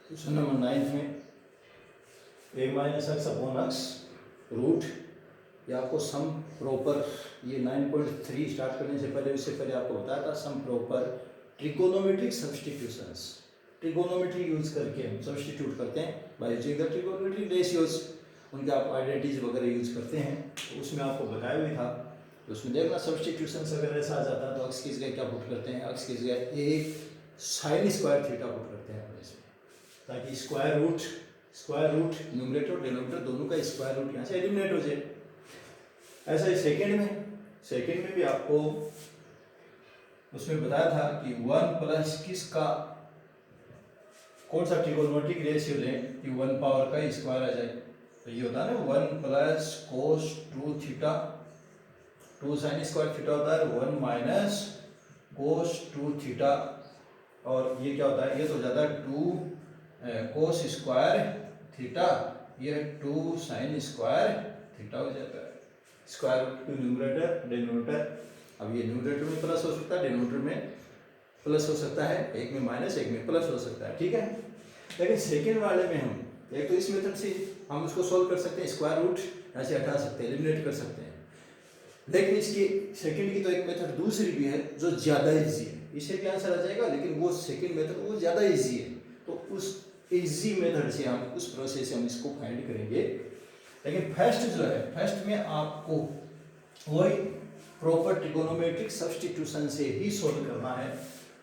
Question number 9 में a minus x upon x root, ये आपको सम प्रॉपर, ये 9.3 स्टार्ट करने से पहले, उससे पहले आपको बताया था some proper trigonometric substitutions. Trigonometry use करके हम सब्स्टिट्यूट करते हैं by using the trigonometric ratios, उनके आप आइडेंटिटीज वगैरह यूज करते हैं। तो उसमें आपको बताया भी था, तो उसमें देखना सब्स्टिट्यूशंस अगर ऐसा आ जाता है तो एक्स की जगह क्या पुट करते हैं, एक्स की जगह ए साइन स्क्वायर थीटा पुट करते हैं अपने इसमें, ताकि स्क्वायर रूट न्यूमरेटर डिनोमिनेटर दोनों का स्क्वायर रूट यहाँ से एलिमिनेट हो जाए। ऐसा ही सेकंड में भी आपको उसमें बताया था कि 1 प्लस किसका कौन सा ट्रिगोनोमेट्रिक रेशियो लें कि 1 पावर का स्क्वायर आ जाए। तो ये होता है ना 1 plus cos 2 theta, 2 sign square theta होता है, 1 माइनस कोस 2 थीटा, और ये क्या होता है, ये तो हो जाता है 2 कोस स्क्वायर थीटा, ये 2 साइन स्क्वायर थीटा हो जाता है। Square root to numerator denominator, अब ये न्यूमरेटर में प्लस हो सकता है, डिनोमिनेटर में प्लस हो सकता है, एक में माइनस एक में प्लस हो सकता है, ठीक है। लेकिन सेकेंड वाले में हम एक तो इस मेथड से हम उसको सोल्व कर सकते हैं, स्क्वायर रूट यहाँ से हटा सकते हैं, एलिमिनेट कर सकते हैं। लेकिन इसकी सेकंड की तो एक मेथड दूसरी भी है जो ज़्यादा इजी है, इसे भी आंसर आ जाएगा, लेकिन वो सेकंड मेथड वो ज़्यादा इजी है, तो उस इजी मेथड से हम उस प्रोसेस से हम इसको फाइंड करेंगे। लेकिन फर्स्ट जो है, फर्स्ट में आपको वही प्रॉपर ट्रिगोनोमेट्रिक सब्स्टिट्यूशन से ही सोल्व करना है।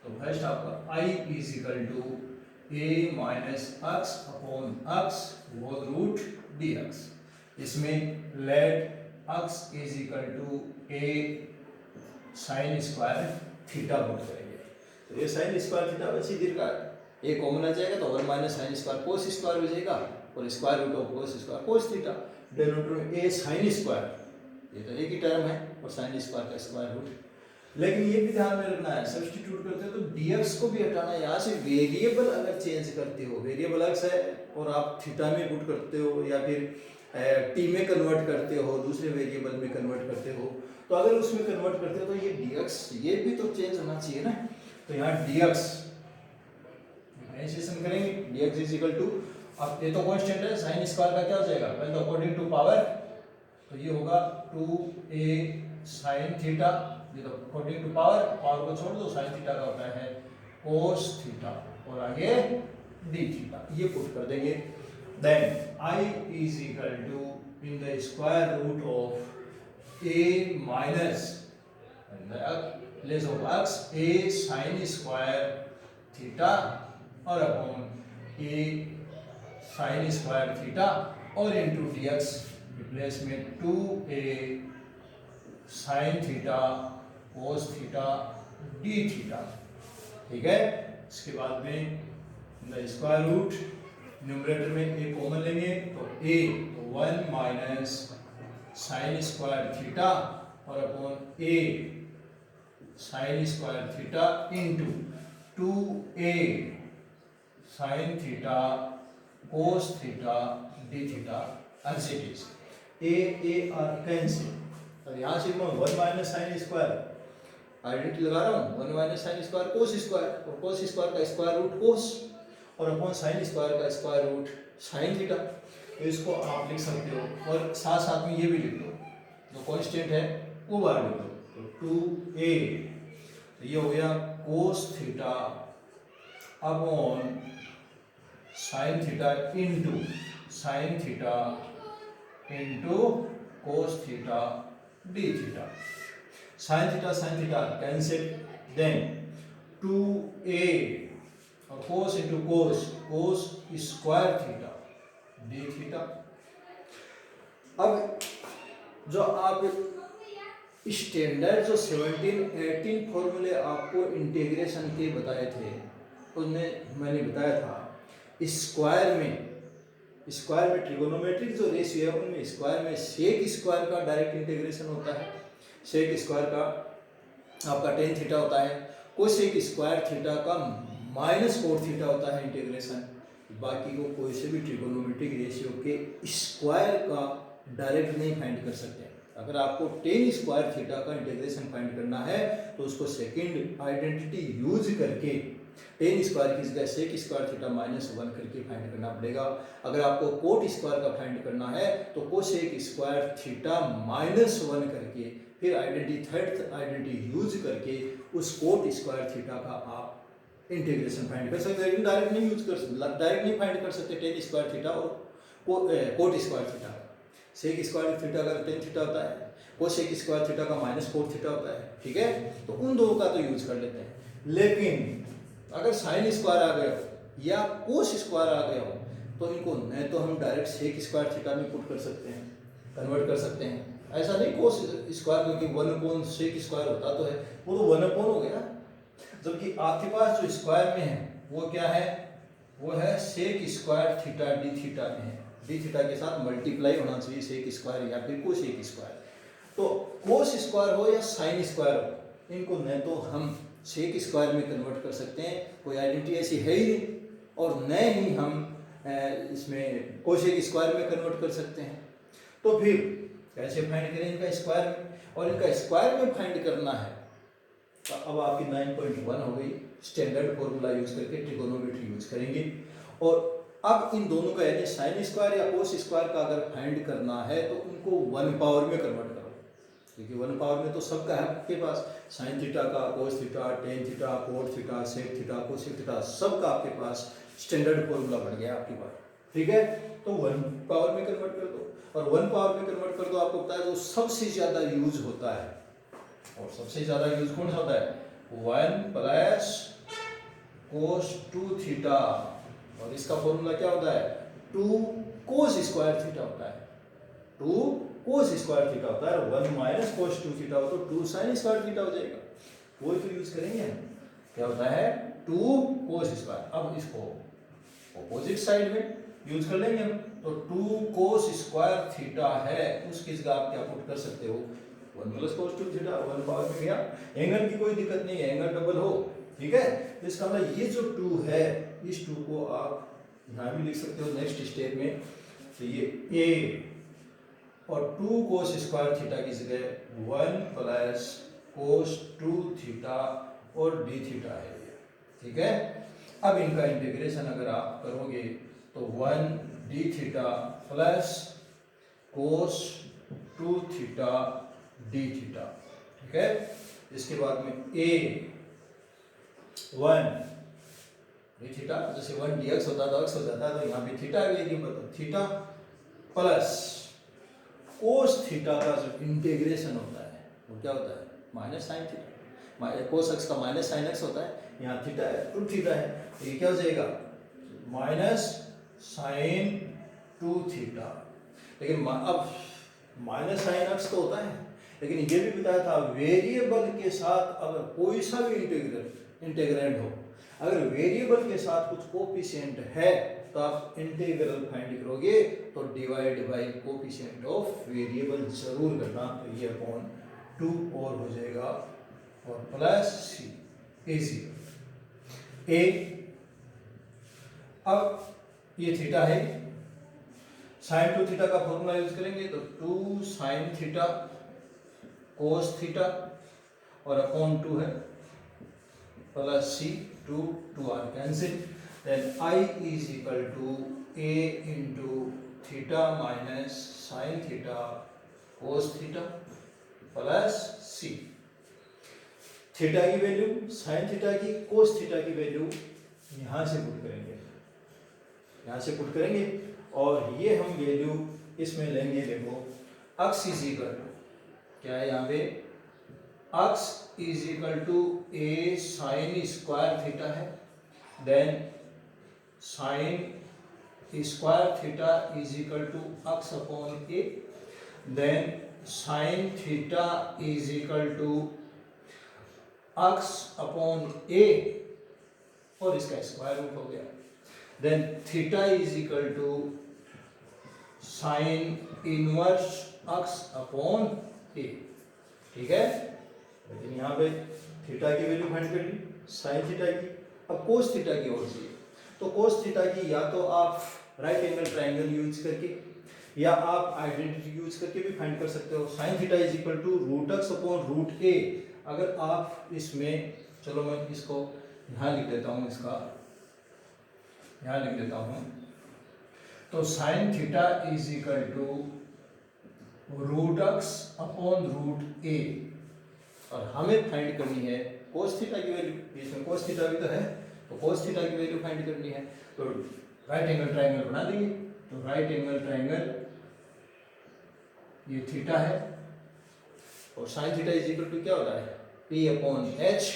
तो फर्स्ट आपका i is equal to a minus x upon x whole root dx, इसमें let x is equal to a sine square theta put करेंगे। तो ये साइन स्क्वायर थीटा वैसे दीर्घ ए कॉमन आ जाएगा तो 1 minus sine square cos square हो जाएगा, और square root of cos square cos theta, denominator में ए साइन स्क्वायर, ये तो एक ही टर्म है, और साइन स्क्वायर का स्क्वायर रूट। लेकिन ये भी ध्यान में रखना है, सब्स्टिट्यूट करते हो तो dx को भी हटाना है। यहाँ से वेरिएबल अगर चेंज करते हो, वेरिएबल एक्स है और आप थीटा में पुट करते हो या फिर टी में कन्वर्ट करते हो, दूसरे वेरिएबल में कन्वर्ट करते हो, तो अगर उसमें कन्वर्ट करते हो तो ये dx ये भी तो चेंज होना चाहिए ना। तो यहाँ dx डिफरेंशिएशन करेंगे, dx इज इक्वल टू, अब ये तो कांस्टेंट है, साइन स्क्वायर का क्या हो जाएगा, वेल अकॉर्डिंग टू पावर, तो ये होगा 2a साइन थीटा, ये तो अकॉर्डिंग टू पावर, पावर को छोड़ दो, साइन थीटा का होता है कोस थीटा, और आगे d थीटा, ये पुट कर देंगे। Then i is equal to in the square root of a minus less of x a sine square theta और upon a sine square theta और इनटू dx, प्लेस में 2a sine theta cos theta d theta, ठीक है। इसके बाद में the square root, numerator में a common लेंगे तो a, तो 1 माइनस साइन स्क्वायर थीटा और upon a sine square theta into 2a sine theta cos theta d theta, as it is. a are cancel, और यहाँ से मैं 1 माइनस साइन स्क्वायर आइडेंटिटी लगा रहा हूँ, 1 minus sine square cos square, और cos square का स्क्वायर रूट कोस, और अपॉन साइन स्क्वायर का स्क्वायर रूट साइन थीटा। तो इसको आप लिख सकते हो, और साथ साथ में ये भी लिख दो, जो कांस्टेंट है वो बाहर लिख दो, तो 2a, तो ये हो गया cos theta upon sine theta into sine theta into cos theta d theta, sine theta cancel, then 2a और cos into cos square theta d theta. अब जो आप स्टैंडर्ड जो 17-18 फॉर्मूले आपको इंटीग्रेशन के बताए थे, उसमें मैंने बताया था स्क्वायर में ट्रिगोनोमेट्रिक जो रेशियो है उनमें स्क्वायर में सेक स्क्वायर का डायरेक्ट इंटीग्रेशन होता है, सेक स्क्वायर का आपका टेन थीटा होता है, कोसेक स्क्वायर थीटा का माइनस कोट थीटा होता है इंटीग्रेशन। बाकी को कोई से भी ट्रिगोनोमेट्रिक रेशियो के स्क्वायर का डायरेक्ट नहीं फाइंड कर सकते। अगर आपको टेन स्क्वायर थीटा का इंटीग्रेशन फाइंड करना है तो उसको सेकंड आइडेंटिटी यूज करके टेन स्क्वायर की जगह सेक स्क्वायर थीटा माइनस 1 करके फाइंड करना पड़ेगा। अगर आपको कोट स्क्वायर का फाइंड करना है तो कोसेक स्क्वायर थीटा माइनस 1 करके फिर थर्ड आइडेंटिटी यूज करके उस कोट स्क्वायर थीटा का आप इंटीग्रेशन फाइंड कर सकते हैं। डायरेक्ट नहीं यूज कर सकते, डायरेक्ट नहीं फाइंड कर सकते टेन स्क्वायर थीटा और cot square theta. Sec square theta का टेन थीटा होता है, कोसेक स्क्वायर थीटा का माइनस कोट थीटा होता है, ठीक है। तो उन दो का तो यूज कर लेते हैं। लेकिन अगर साइन स्क्वायर आ गया हो या कोस स्क्वायर आ गया हो तो इनको न तो हम डायरेक्ट सेक स्क्वायर थीटा में पुट कर सकते हैं, कन्वर्ट कर सकते हैं। ऐसा नहीं कोस स्क्वायर क्योंकि 1 सेक स्क्वायर होता तो है, वो तो 1 हो गया। जबकि आपके पास जो स्क्वायर में है वो क्या है, वो है sec square theta d theta में है। डी थीटा के साथ मल्टीप्लाई होना चाहिए सेक स्क्वायर या फिर कोसेक स्क्वायर। तो कोस स्क्वायर हो या साइन स्क्वायर हो, इनको न तो हम सेक स्क्वायर में कन्वर्ट कर सकते हैं, कोई आइडेंटिटी ऐसी है ही नहीं, और न ही हम इसमें कोसेक स्क्वायर में कन्वर्ट कर सकते हैं। तो फिर कैसे फाइंड करें इनका स्क्वायर में, और इनका स्क्वायर में फाइंड करना है। तो अब आपकी 9.1 हो गई, स्टैंडर्ड फॉर्मूला यूज करके ट्रिगोनोमेट्री यूज करेंगे। और अब इन दोनों का यानी साइन स्क्वायर या कोस स्क्वायर का अगर फाइंड करना है तो उनको 1 पावर में कन्वर्ट करो, क्योंकि 1 पावर में तो सबका है आपके पास, साइन थीटा का, cos theta, tan theta, cot theta, sec theta, cosec theta, सबका आपके पास स्टैंडर्ड फॉर्मूला बन गया आपके पास, ठीक है। तो 1 पावर में कन्वर्ट कर दो, और 1 पावर में कन्वर्ट कर दो। आपको पता है जो सबसे ज्यादा यूज होता है, और सबसे ज्यादा यूज कौन सा होता है, 1 प्लस कोस 2 थीटा, और इसका फॉर्मूला क्या होता है, 2 कोस स्क्वायर थीटा होता है, 2 कोस स्क्वायर थीटा होता है। 1 माइनस कोस 2 थीटा हो तो 2 साइन स्क्वायर थीटा हो जाएगा, वही तो यूज करेंगे हम। क्या होता है, 2 कोस स्क्वायर। अब इसको ऑपोजिट साइड में यूज कर लेंगे हम, तो 2 कोस स्क्वायर थीटा है, उसकी जगह आप क्या पुट कर सकते हो, 1 प्लस कोस 2 थीटा, 1 पावर में गया। एंगल की कोई दिक्कत नहीं है, एंगल डबल हो, ठीक है। तो इसका मतलब ये जो 2 है, इस 2 को आप यहाँ भी लिख सकते हो नेक्स्ट स्टेप में। तो ये a और 2 कोस स्क्वायर थीटा की जगह 1 प्लस कोस 2 थीटा और d थीटा है ये, ठीक है। अब इनका इंटीग्रेशन अगर आप करोगे तो 1 d theta plus cos 2 theta d theta, ठीक है। इसके बाद में a 1 d थीटा, जैसे 1 dx होता तो x हो जाता है, तो यहाँ पे theta variable theta plus cos theta का जो इंटीग्रेशन होता है वो क्या होता है, minus sine theta. Cos x का माइनस साइन एक्स होता है, यहाँ थीटा है 2 थीटा है, तो ये क्या हो जाएगा, माइनस साइन 2 थीटा। लेकिन अब माइनस साइन एक्स तो होता है, लेकिन ये भी बताया था वेरिएबल के साथ अगर कोई सा भी इंटीग्रेंड हो, अगर वेरिएबल के साथ कुछ कोफिशिएंट है तो आप इंटीग्रल फाइंड करोगे तो divide by coefficient of variable जरूर करना। तो ये अपॉन 2 और हो जाएगा, और प्लस सी इजी ए। अब ये थीटा है, साइन 2 थीटा का फॉर्मूला यूज करेंगे तो 2 साइन थीटा कोस थीटा और अपॉन 2 है plus c 2 are cancel, then I is equal to a into theta minus sin theta cos theta plus c। Theta की value, sign theta की, कोस theta की value यहाँ से put करेंगे, यहाँ से पुट करेंगे, और ये हम वैल्यू इसमें लेंगे। देखो x इज इक्वल टू क्या है, यहाँ पे x is equal to a sine square theta है, then sine square theta is equal to x upon a, then sine theta is equal to x upon a, और इसका square root हो गया, then theta is equal to sine inverse x upon a, ठीक है। लेकिन यहाँ पे theta की वैल्यू फाइंड कर ली, साइन थीटा की। अब कोस थीटा की ओर से, तो कोस थीटा की या तो आप राइट एंगल ट्रायंगल यूज करके या आप आइडेंटिटी यूज करके भी फाइंड कर सकते हो। Sine theta is equal to root x upon root a. अगर आप इसमें, चलो मैं इसको यहाँ लिख देता हूँ इसका, यहाँ लिख देता हूँ। तो sine theta is equal to root x upon root a, और हमें फाइंड करनी है कोस थीटा की वैल्यू। इसमें कोस थीटा भी तो है, तो कोस थीटा की वैल्यू फाइंड करनी है। तो राइट एंगल ट्राइंगल बना देंगे। तो राइट एंगल ट्राइंगल ये थीटा है, और sine theta is equal to क्या होता है, P upon H,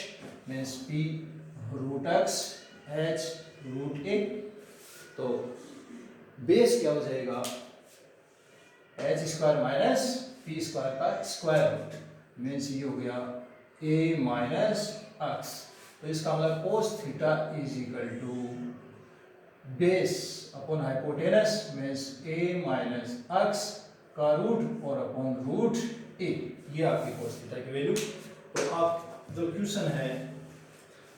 means P root x H root a. तो बेस क्या हो जाएगा, H square minus P square का स्क्वायर रूट, मीन्स ये हो गया ए माइनस एक्स। तो इसका मतलब cos theta is equal to base upon hypotenuse, means a minus x का रूट और अपॉन रूट ए, ये आपकी कोस थीटा की वैल्यू। तो आप जो क्वेश्चन है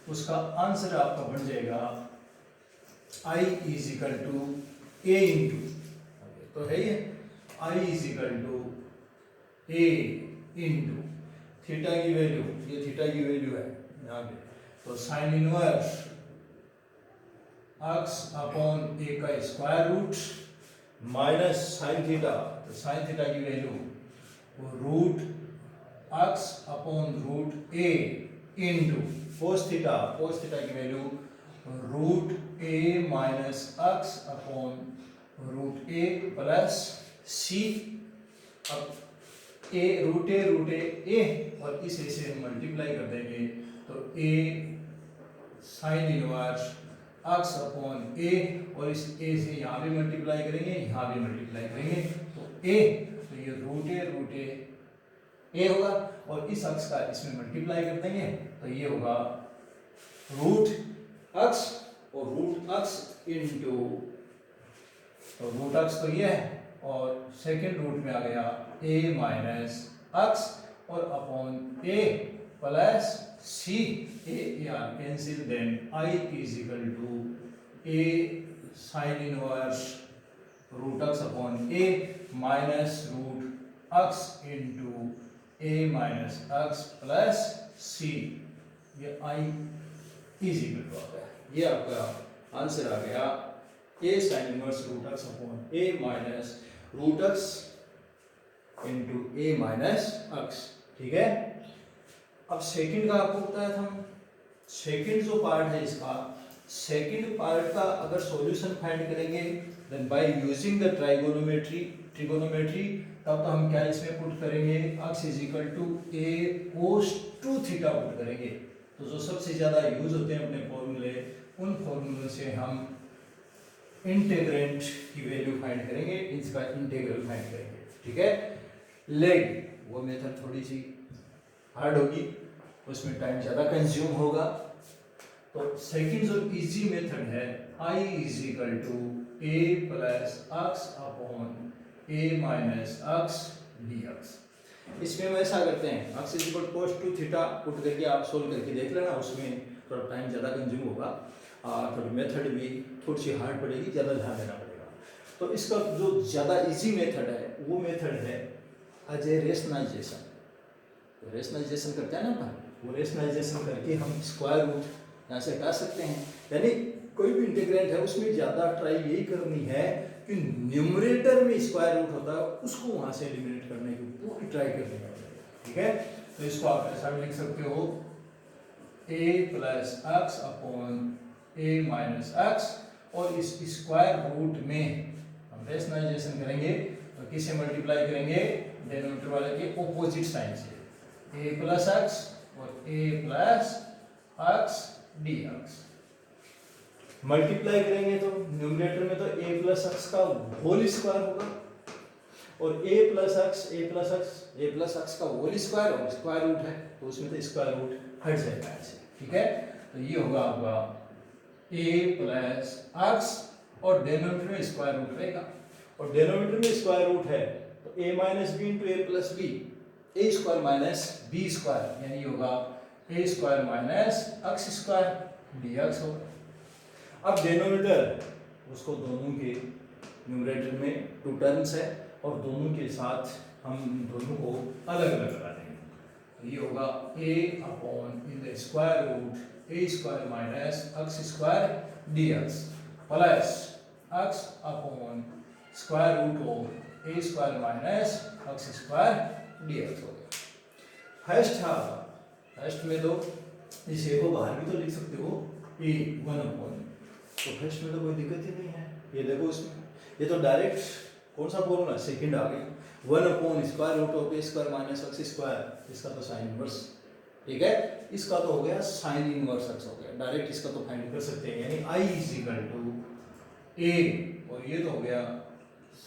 उसका आंसर आपका बन जाएगा I is equal to a into, तो है ये I is equal to a into theta की वैल्यू, ये थीटा की वैल्यू है यहाँ पे, तो sine inverse x upon a का square root minus sine theta, तो साइन थीटा की value root x upon root a into cos theta, cos theta की value root a minus x upon root a plus C. अब a root a और इस ए से multiply कर देंगे, तो ए साइन इनवर्स एक्स अपॉन ए, और इस ए से यहाँ भी मल्टीप्लाई करेंगे, यहाँ भी मल्टीप्लाई करेंगे, तो ए, तो ये रूट ए होगा, और इस अक्स का इसमें मल्टीप्लाई कर देंगे, तो ये होगा रूट एक्स और रूट एक्स इंटू, तो रूट एक्स तो ये है, और सेकेंड रूट में आ गया ए माइनस एक्स और upon a plus C, a are cancel, then I is equal to a sine inverse root x upon a minus root x into a minus x plus C, ये I is equal to आ गया, ये आपका answer आ गया a sine inverse root x upon a minus root x into a minus x. ठीक है, अब सेकंड का आपको बताया था, सेकंड जो पार्ट है इसका, सेकंड पार्ट का अगर सॉल्यूशन फाइंड करेंगे then by using the trigonometry, तब तो हम क्या इसमें पुट करेंगे, x is equal to a cos 2 theta put करेंगे। तो जो सबसे ज्यादा यूज होते हैं अपने फॉर्मूले, उन फॉर्मूले से हम इंटीग्रेंट की वैल्यू फाइंड करेंगे, इसका इंटीग्रल फाइंड करेंगे। ठीक है, लेकिन वो मेथड थोड़ी सी हार्ड होगी, उसमें टाइम ज़्यादा कंज्यूम होगा। तो सेकंड जो इजी मेथड है, i is equal to a plus x upon a minus x dx। इसमें हम ऐसा करते हैं, x is equal cos 2 theta put करके आप सोल्व करके देख लेना, उसमें थोड़ा टाइम ज़्यादा कंज्यूम होगा और थोड़ी मेथड भी थोड़ी सी हार्ड पड़ेगी, ज़्यादा ध्यान देना पड़ेगा। तो इसका जो ज़्यादा इजी मेथड है वो मेथड है एज ए रेशनलाइजेशन। तो रेशनलाइजेशन करते हैं ना अपन, वो रेशनलाइजेशन करके हम स्क्वायर रूट यहाँ से हटा सकते हैं। यानी कोई भी इंटीग्रेंट है उसमें ज़्यादा ट्राई यही करनी है कि न्यूमरेटर में स्क्वायर रूट होता है उसको वहाँ से एलिमिनेट करने की पूरी ट्राई करनी है। ठीक है, तो इसको आप ऐसा भी लिख सकते हो a plus x upon a minus x, और इस स्क्वायर रूट में हम रेशनलाइजेशन करेंगे तो किससे मल्टीप्लाई करेंगे, डिनोमिनेटर वाले के ऑपोजिट साइन से, a प्लस एक्स और a plus x dx। Multiply करेंगे तो न्यूमरेटर में तो a प्लस एक्स का होल स्क्वायर होगा, और a प्लस एक्स का होल स्क्वायर और स्क्वायर रूट है तो उसमें तो स्क्वायर रूट हट जाएगा ऐसे। ठीक है, तो ये होगा आपका a प्लस एक्स और डिनोमिनेटर में स्क्वायर रूट रहेगा, और डिनोमिनेटर में स्क्वायर रूट है तो a minus b into a plus b, a square minus b square, यानी होगा a square minus x square dx होगा। अब डिनोमिनेटर उसको दोनों के न्यूमरेटर में टू टर्म्स है और दोनों के साथ हम दोनों को अलग अलग लगा देंगे। तो ये होगा a upon in the square root a square minus x square dx plus x upon square root of a square minus x square dx हो गया। फर्स्ट में तो इस a को बाहर भी तो लिख सकते हो a 1 अपॉन, तो फर्स्ट में तो कोई दिक्कत ही नहीं है। ये देखो इसमें ये तो डायरेक्ट कौन सा फॉर्मूला सेकंड आ गया, 1 upon square root of a square minus x square, इसका तो साइन इनवर्स, ठीक है, इसका तो हो गया साइन इनवर्स x हो गया, डायरेक्ट इसका तो फाइंड कर सकते हैं, यानी i is equal to a, और ये तो हो गया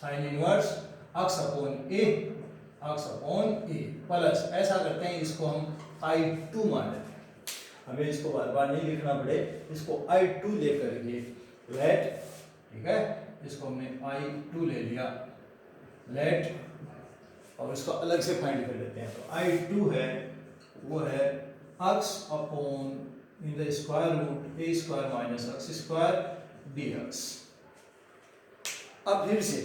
sine inverse x upon a plus, ऐसा करते हैं इसको हम i2 मान लेते हैं, हमें इसको बार बार नहीं लिखना पड़े, इसको i2 लेकर के लेट, ठीक है, इसको हमने i2 ले लिया लेट, और इसको अलग से फाइंड कर लेते हैं। तो i2 है वो है x upon in the square root a square minus x square dx। अब फिर से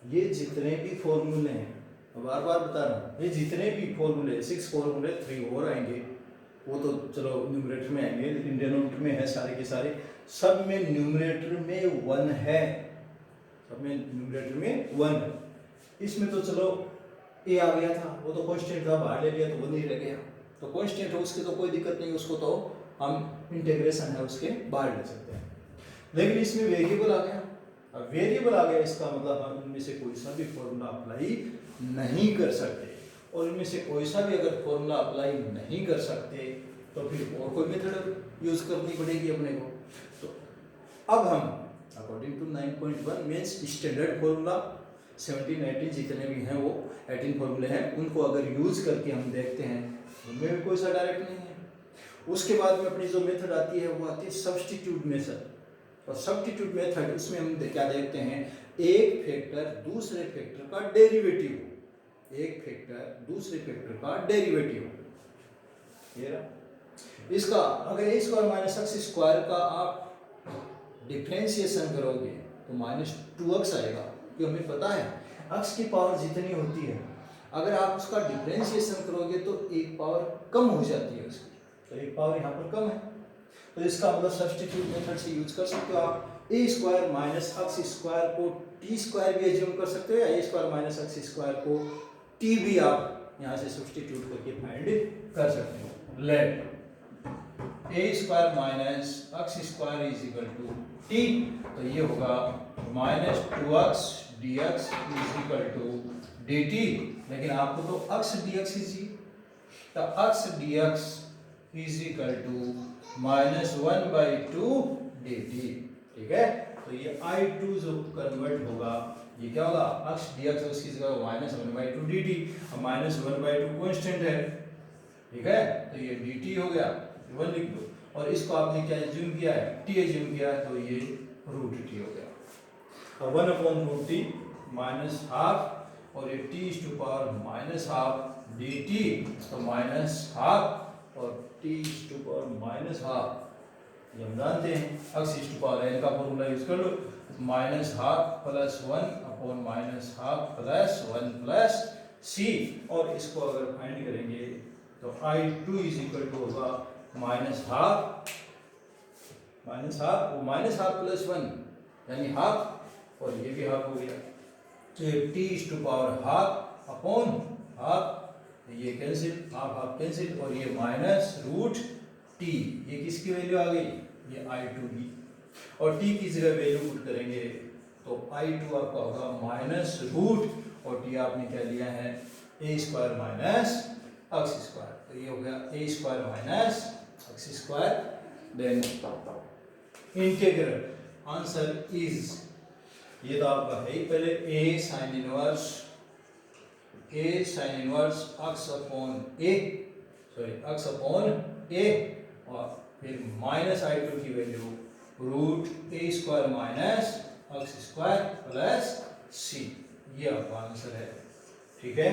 ये जितने भी फॉर्मूले हैं, बार बार बता रहा हूँ, ये जितने भी फॉर्मूले 6 फॉर्मूले 3 और आएंगे, वो तो चलो न्यूमरेटर में आएंगे, लेकिन डिनोमिनेटर में है सारे के सारे, सब में न्यूमरेटर में 1 है, सब में न्यूमरेटर में 1 है। इसमें तो चलो a आ गया था, वो तो कांस्टेंट था, बाहर ले लिया तो वो नहीं रह गया, तो कांस्टेंट है उसकी तो कोई दिक्कत नहीं, उसको तो हम इंटीग्रेशन है उसके बाहर ले सकते हैं। लेकिन इसमें वेरिएबल आ गया, अब वेरिएबल आ गया इसका मतलब हम इनमें से कोई सा भी फॉर्मूला अप्लाई नहीं कर सकते, और इनमें से कोई सा भी अगर फॉर्मूला अप्लाई नहीं कर सकते तो फिर और कोई मेथड यूज करनी पड़ेगी अपने को। तो अब हम according to 9.1 means standard formula 17 18 जितने भी हैं वो 18 फॉर्मूले हैं, उनको अगर यूज करके हम देखते हैं, उनमें भी कोई सा डायरेक्ट नहीं है। उसके बाद में अपनी जो मेथड आती है वो आती है सब्स्टिट्यूट मेथड, और सब्स्टिट्यूट मेथड उसमें हम क्या देखते हैं, एक फैक्टर दूसरे फैक्टर का डेरिवेटिव, एक फैक्टर दूसरे फैक्टर का डेरिवेटिव, ये रहा। इसका अगर a square minus x square का आप डिफरेंशिएशन करोगे तो माइनस 2x आएगा, क्योंकि हमें पता है x की पावर जितनी होती है, अगर आप उसका डिफरेंशिएशन करोगे तो एक पावर कम हो जाती है उसकी, तो एक पावर यहाँ पर कम है, तो इसका मतलब सब्स्टिट्यूट मेथड से यूज कर सकते हो आप। a square minus x square को t स्क्वायर भी एज्यूम कर सकते हो, या a square minus x square को t भी आप यहाँ से सब्स्टिट्यूट करके फाइंड कर सकते हो। Let a square minus x square is equal to t, तो ये होगा minus 2x dx is equal to dt, लेकिन आपको तो x dx ही चाहिए, तो x dx is equal to minus 1/2 dt, ठीक है। तो ये i2 जो कन्वर्ट होगा ये क्या होगा, x dx उसकी जगह माइनस 1/2 dt, और माइनस 1/2 कांस्टेंट है, ठीक है, तो ये dt हो गया, 1 लिख दो, और इसको आपने क्या एज्यूम किया है, t एज्यूम किया है, तो ये रूट t हो गया, और 1/√t माइनस हाफ, और ये t is to power minus half dt, तो माइनस हाफ और t is to power minus half, ये हम जानते हैं x is to power n का फॉर्मूला यूज कर लो, minus half plus 1 upon minus half plus 1 plus c, और इसको अगर फाइंड करेंगे तो i2 इज इक्वल टू होगा माइनस हाफ और माइनस हाफ प्लस 1 यानी हाफ, और ये भी हाफ हो गया, तो ये t is to power half upon half, ये कैंसिल, हाफ कैंसिल, और ये माइनस रूट t, ये किसकी वैल्यू आ गई, ये i2 की, और t की जगह वैल्यू पुट करेंगे तो i2 आपका होगा माइनस रूट, और t आपने क्या लिया है a square minus x square, तो ये हो गया a square minus x square, then integral answer is, ये तो आपका है ही पहले a sine inverse x upon a, और फिर माइनस i2 की value root a square minus x square plus c, ये आपका आंसर है, ठीक है।